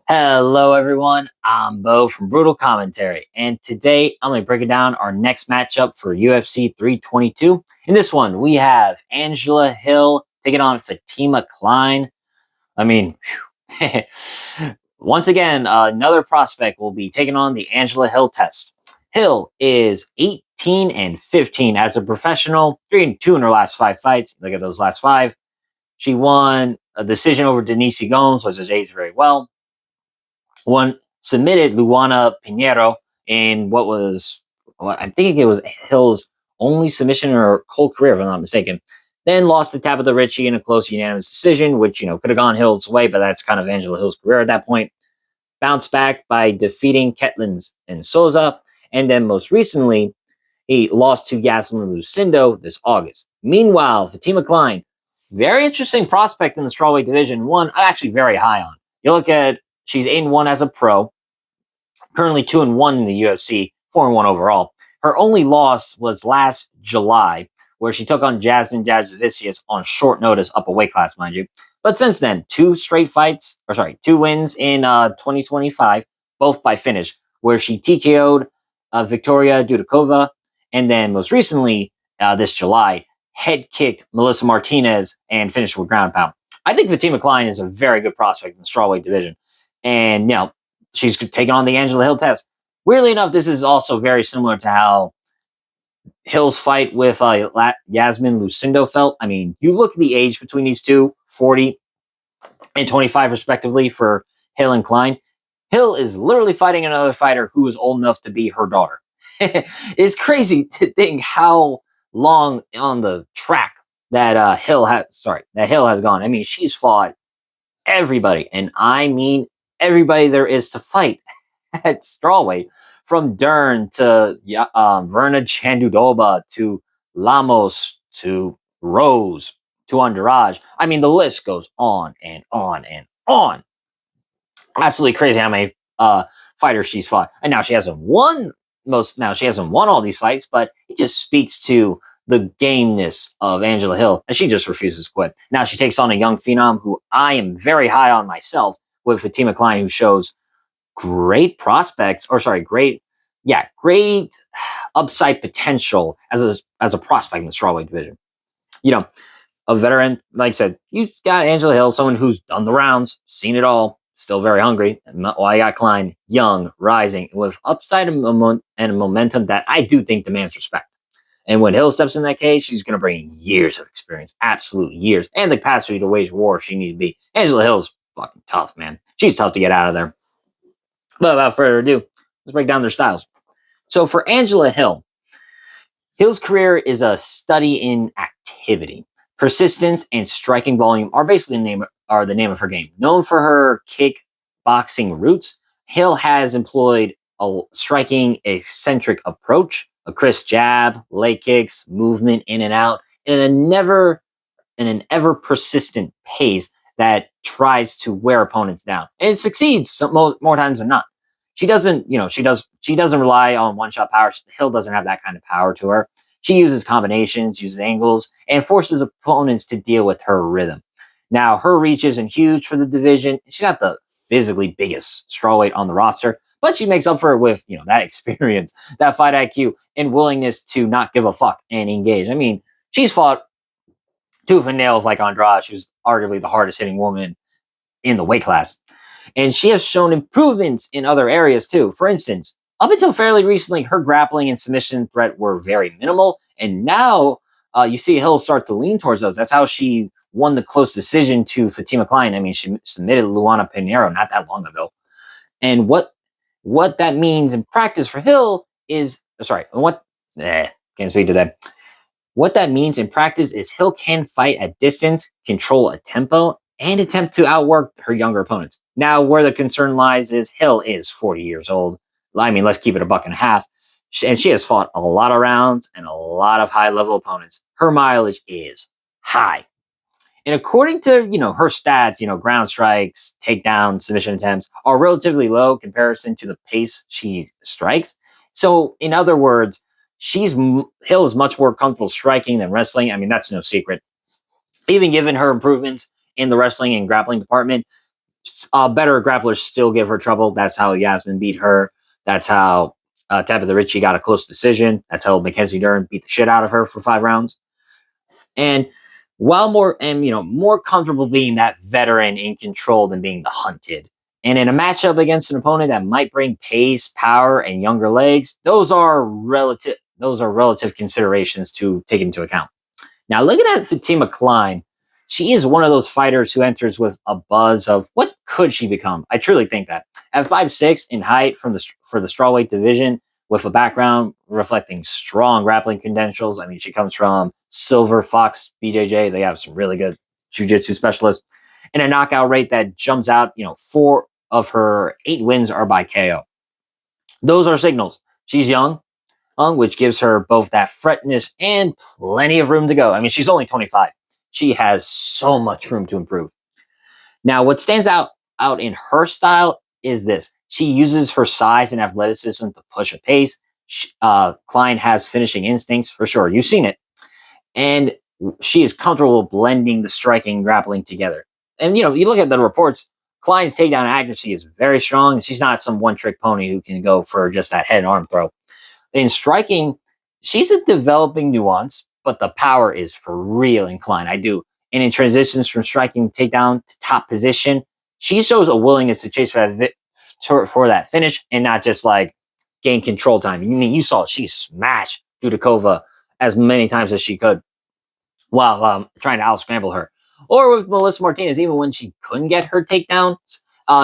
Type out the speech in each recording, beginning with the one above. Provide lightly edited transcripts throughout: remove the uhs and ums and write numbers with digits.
Hello, everyone. I'm Bo from Brutal Commentary, and today I'm going to be breaking down our next matchup for UFC 322. In this one, we have Angela Hill taking on Fatima Kline. I mean, once again, another prospect will be taking on the Angela Hill test. Hill is 18 and 15 as a professional, 3 and 2 in her last 5 fights. Look at those last five. She won a decision over Denise Gomes, which is aged very well. One submitted Luana Pinheiro in I think it was Hill's only submission in her whole career, if I'm not mistaken. Then lost to Tabitha Ritchie in a close unanimous decision, which could have gone Hill's way, but that's kind of Angela Hill's career at that point. Bounced back by defeating Ketlin and Souza, and then most recently he lost to Yasmin Lucindo this August. Meanwhile, Fatima Kline, very interesting prospect in the strawweight division. One I'm actually very high on. You look at she's 8-1 as a pro, currently 2-1 in the UFC, 4-1 overall. Her only loss was last July, where she took on Jasmine Jasudavicius on short notice, up a weight class, mind you. But since then, two wins in 2025, both by finish, where she TKO'd Victoria Dudakova, and then most recently, this July, head kicked Melissa Martinez and finished with ground pound. I think Fatima Kline is a very good prospect in the strawweight division. And, she's taking on the Angela Hill test. Weirdly enough, this is also very similar to how Hill's fight with Yasmin Lucindo felt. I mean, you look at the age between these two, 40 and 25 respectively for Hill and Kline. Hill is literally fighting another fighter who is old enough to be her daughter. It's crazy to think how long on the track that Hill has gone. I mean, she's fought everybody, and I mean everybody there is to fight at strawweight, from Dern to Verna Chandudoba to Lamos to Rose to Andrade. I mean, the list goes on and on and on. Absolutely crazy how many fighters she's fought, and now she hasn't won all these fights, but it just speaks to the gameness of Angela Hill, and she just refuses to quit. Now she takes on a young phenom who I am very high on myself, with Fatima Kline, who shows great upside potential as a prospect in the strawweight division. A veteran, like I said, you got Angela Hill, someone who's done the rounds, seen it all, still very hungry. While I got Kline, young, rising, with upside and momentum that I do think demands respect. And when Hill steps in that cage, she's going to bring years of experience, absolute years, and the capacity to wage war if she needs to be. Angela Hill's fucking tough, man. She's tough to get out of there. But without further ado, let's break down their styles. So for Angela Hill, Hill's career is a study in activity. Persistence and striking volume are basically the name of her game. Known for her kickboxing roots, Hill has employed a striking, eccentric approach, a crisp jab, leg kicks, movement in and out, in an ever persistent pace that tries to wear opponents down, and it succeeds more times than not. She doesn't rely on one-shot power. Hill doesn't have that kind of power to her. She uses combinations, uses angles, and forces opponents to deal with her rhythm. Now, her reach isn't huge for the division. She's not the physically biggest strawweight on the roster, but she makes up for it with that experience, that fight IQ, and willingness to not give a fuck and engage. I mean, she's fought tooth and nail like Andrade, who's arguably the hardest hitting woman in the weight class. And she has shown improvements in other areas too. For instance, up until fairly recently, her grappling and submission threat were very minimal. And now you see Hill start to lean towards those. That's how she won the close decision to Fatima Kline. I mean, she submitted Luana Pinheiro not that long ago. And what that means in practice for Hill is, can't speak today. What that means in practice is Hill can fight at distance, control a tempo, and attempt to outwork her younger opponents. Now, where the concern lies is Hill is 40 years old. I mean, let's keep it $1.50. And she has fought a lot of rounds and a lot of high-level opponents. Her mileage is high. And according to, her stats, ground strikes, takedowns, submission attempts are relatively low in comparison to the pace she strikes. So, in other words, Hill is much more comfortable striking than wrestling. I mean, that's no secret. Even given her improvements in the wrestling and grappling department, Better grapplers still give her trouble. That's how Yasmin beat her. That's how Tabitha Ritchie got a close decision. That's how Mackenzie Dern beat the shit out of her for 5 rounds. And while more comfortable being that veteran in control than being the hunted. And in a matchup against an opponent that might bring pace, power, and younger legs, those are relative considerations to take into account. Now, looking at Fatima Kline, she is one of those fighters who enters with a buzz of what could she become. I truly think that at 5'6" in height for the strawweight division, with a background reflecting strong grappling credentials. I mean, she comes from Silver Fox BJJ. They have some really good jiu-jitsu specialists, and a knockout rate that jumps out. 4 of her 8 wins are by KO. Those are signals. She's young, which gives her both that fretness and plenty of room to go. I mean, she's only 25. She has so much room to improve. Now, what stands out in her style is this. She uses her size and athleticism to push a pace. Kline has finishing instincts, for sure. You've seen it. And she is comfortable blending the striking and grappling together. And, you look at the reports, Kline's takedown accuracy is very strong. She's not some one-trick pony who can go for just that head and arm throw. In striking, she's a developing nuance, but the power is for real in Kline. I do. And in transitions from striking takedown to top position, she shows a willingness to chase for that finish and not just like gain control time. You saw she smashed Dudakova as many times as she could while trying to out-scramble her. Or with Melissa Martinez, even when she couldn't get her takedowns,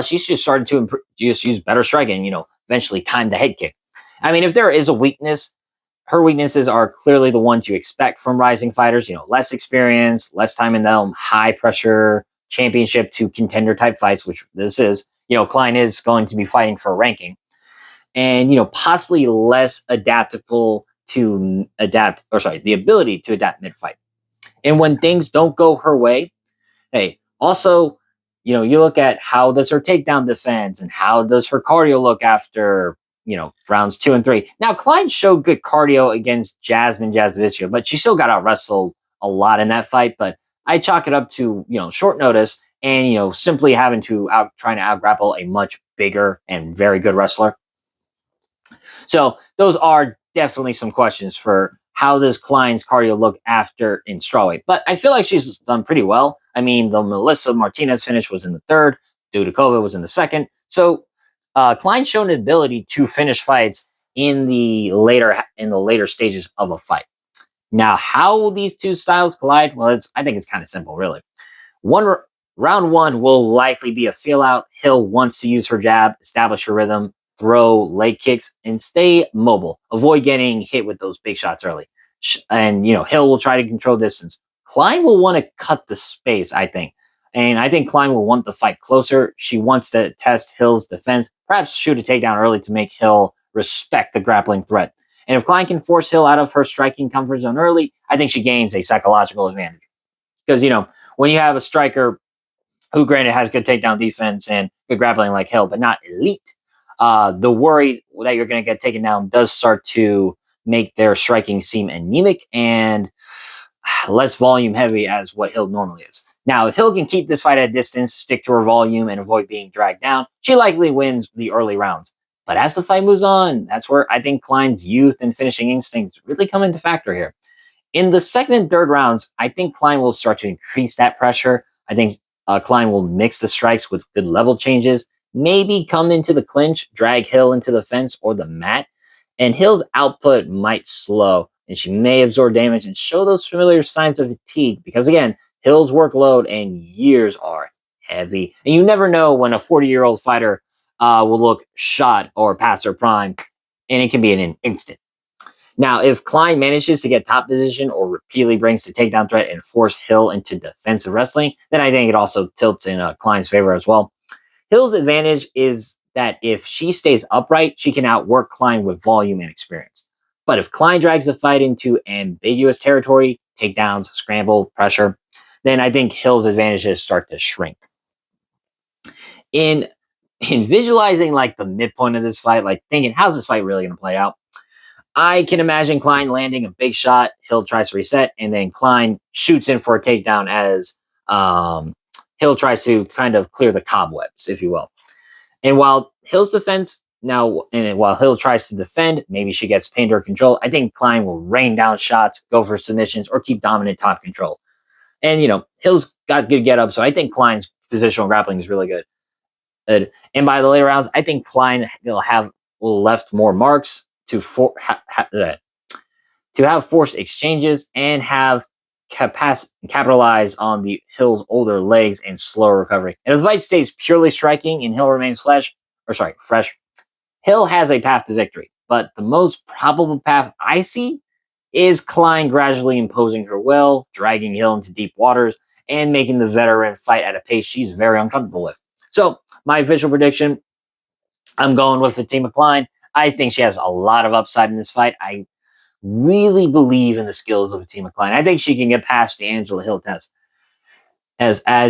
she's just started to use better striking, eventually time the head kick. I mean, if there is a weakness, her weaknesses are clearly the ones you expect from rising fighters, less experience, less time in them, high pressure, championship to contender type fights, which this is. Kline is going to be fighting for a ranking. And, possibly less adaptable to adapt, the ability to adapt mid-fight. And when things don't go her way, hey, also, you look at how does her takedown defense and how does her cardio look after, rounds 2 and 3. Now, Kline showed good cardio against Jasmine Jasoviccia, but she still got out wrestled a lot in that fight. But I chalk it up to, short notice and, simply having to trying to out grapple a much bigger and very good wrestler. So those are definitely some questions for how does Kline's cardio look after in strawweight. But I feel like she's done pretty well. I mean, the Melissa Martinez finish was in the 3rd. Dudakova was in the 2nd. So Kline's shown an ability to finish fights in the later stages of a fight. Now, how will these two styles collide? Well, I think it's kind of simple, really. Round 1 will likely be a feel out. Hill wants to use her jab, establish her rhythm, throw leg kicks, and stay mobile. Avoid getting hit with those big shots early. And, Hill will try to control distance. Kline will want to cut the space, I think. And I think Kline will want the fight closer. She wants to test Hill's defense, perhaps shoot a takedown early to make Hill respect the grappling threat. And if Kline can force Hill out of her striking comfort zone early, I think she gains a psychological advantage. Because, when you have a striker who, granted, has good takedown defense and good grappling like Hill, but not elite, the worry that you're going to get taken down does start to make their striking seem anemic and less volume heavy as what Hill normally is. Now, if Hill can keep this fight at a distance, stick to her volume, and avoid being dragged down, she likely wins the early rounds. But as the fight moves on, that's where I think Kline's youth and finishing instincts really come into factor here. In the 2nd and 3rd rounds, I think Kline will start to increase that pressure. I think Kline will mix the strikes with good level changes, maybe come into the clinch, drag Hill into the fence or the mat, and Hill's output might slow, and she may absorb damage and show those familiar signs of fatigue because, again, Hill's workload and years are heavy. And you never know when a 40-year-old fighter will look shot or past her prime, and it can be in an instant. Now, if Kline manages to get top position or repeatedly brings the takedown threat and force Hill into defensive wrestling, then I think it also tilts in Kline's favor as well. Hill's advantage is that if she stays upright, she can outwork Kline with volume and experience. But if Kline drags the fight into ambiguous territory, takedowns, scramble, pressure, then I think Hill's advantages start to shrink. In visualizing like the midpoint of this fight, like thinking, how's this fight really going to play out? I can imagine Kline landing a big shot. Hill tries to reset, and then Kline shoots in for a takedown as Hill tries to kind of clear the cobwebs, if you will. And while Hill's defense while Hill tries to defend, maybe she gets pinned or control. I think Kline will rain down shots, go for submissions, or keep dominant top control. And Hill's got good get up, so I think Kline's positional grappling is really good. And by the later rounds, I think Kline will left more marks to have forced exchanges and have capitalize on the Hill's older legs and slower recovery. And if the fight stays purely striking and Hill remains fresh, Hill has a path to victory. But the most probable path I see is Kline gradually imposing her will, dragging Hill into deep waters, and making the veteran fight at a pace she's very uncomfortable with. So, my official prediction, I'm going with Fatima Kline. I think she has a lot of upside in this fight. I really believe in the skills of Fatima Kline. I think she can get past the Angela Hill test. As I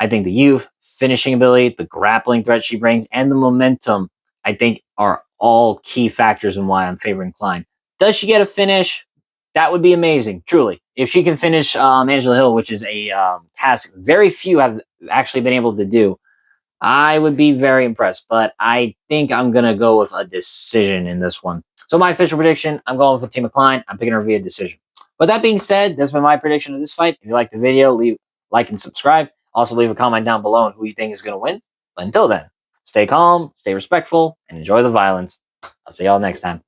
think the youth, finishing ability, the grappling threat she brings, and the momentum, I think, are all key factors in why I'm favoring Kline. Does she get a finish? That would be amazing, truly. If she can finish Angela Hill, which is a task very few have actually been able to do, I would be very impressed. But I think I'm going to go with a decision in this one. So my official prediction, I'm going with Fatima Kline. I'm picking her via decision. But that being said, that's been my prediction of this fight. If you like the video, leave like and subscribe. Also, leave a comment down below on who you think is going to win. But until then, stay calm, stay respectful, and enjoy the violence. I'll see y'all next time.